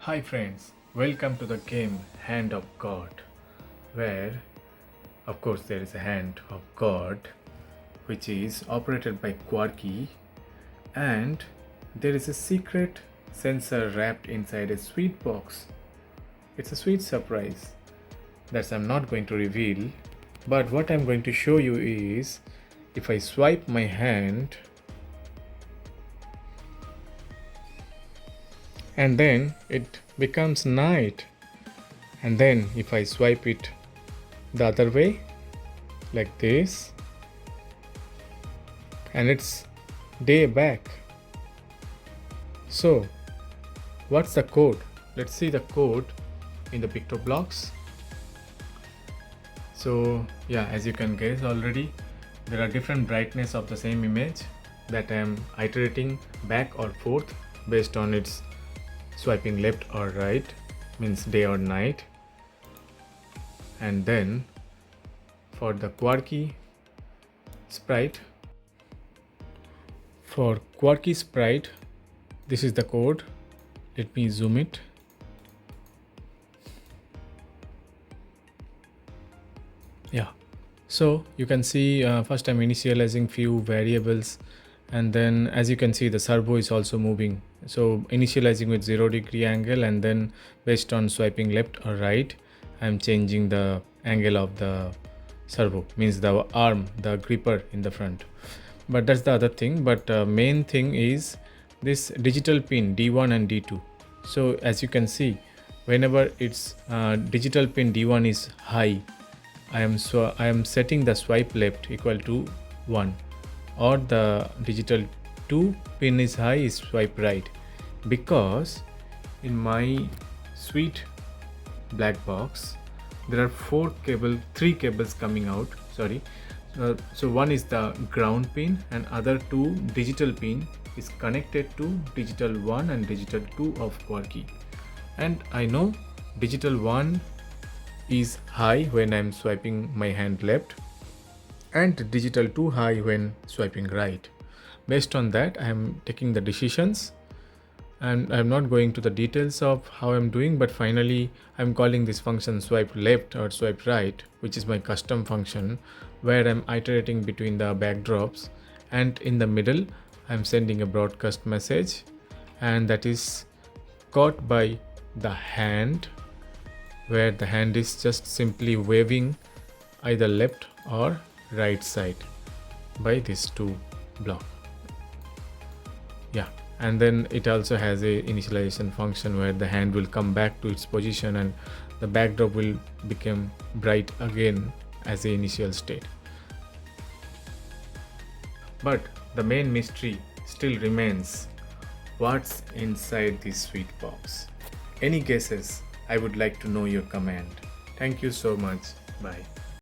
Hi friends, welcome to the game Hand of God, where of course there is a hand of God which is operated by Quarky, and there is a secret sensor wrapped inside a sweet box. It's a sweet surprise that I'm not going to reveal, but what I'm going to show you is if I swipe my hand and then it becomes night, and then if I swipe it the other way like this and it's day back. So what's the code? Let's see the code in the picto blocks. So yeah, as you can guess already, there are different brightness of the same image that I am iterating back or forth based on its swiping left or right, means day or night. And then for the Quarky sprite, this is the code. Let me zoom it. Yeah, so you can see first I'm initializing few variables, and then as you can see the servo is also moving. So initializing with 0-degree angle, and then based on swiping left or right, I'm changing the angle of the servo, means the arm, the gripper in the front. But that's the other thing. But main thing is this digital pin D1 and D2. So as you can see, whenever it's digital pin D1 is high, I am setting the swipe left equal to 1, or the digital 2 pin is high is swipe right, because in my sweet black box there are 3 cables coming out. So one is the ground pin and other 2 digital pin is connected to digital 1 and digital 2 of Quarky, and I know digital 1 is high when I'm swiping my hand left and digital 2 high when swiping right. Based on that, I'm taking the decisions, and I'm not going to the details of how I'm doing, but finally I'm calling this function swipe left or swipe right, which is my custom function where I'm iterating between the backdrops, and in the middle I'm sending a broadcast message, and that is caught by the hand, where the hand is just simply waving either left or right side by these 2 blocks. Yeah, and then it also has a initialization function where the hand will come back to its position and the backdrop will become bright again as the initial state. But the main mystery still remains: what's inside this sweet box? Any guesses? I would like to know your comment. Thank you so much. Bye.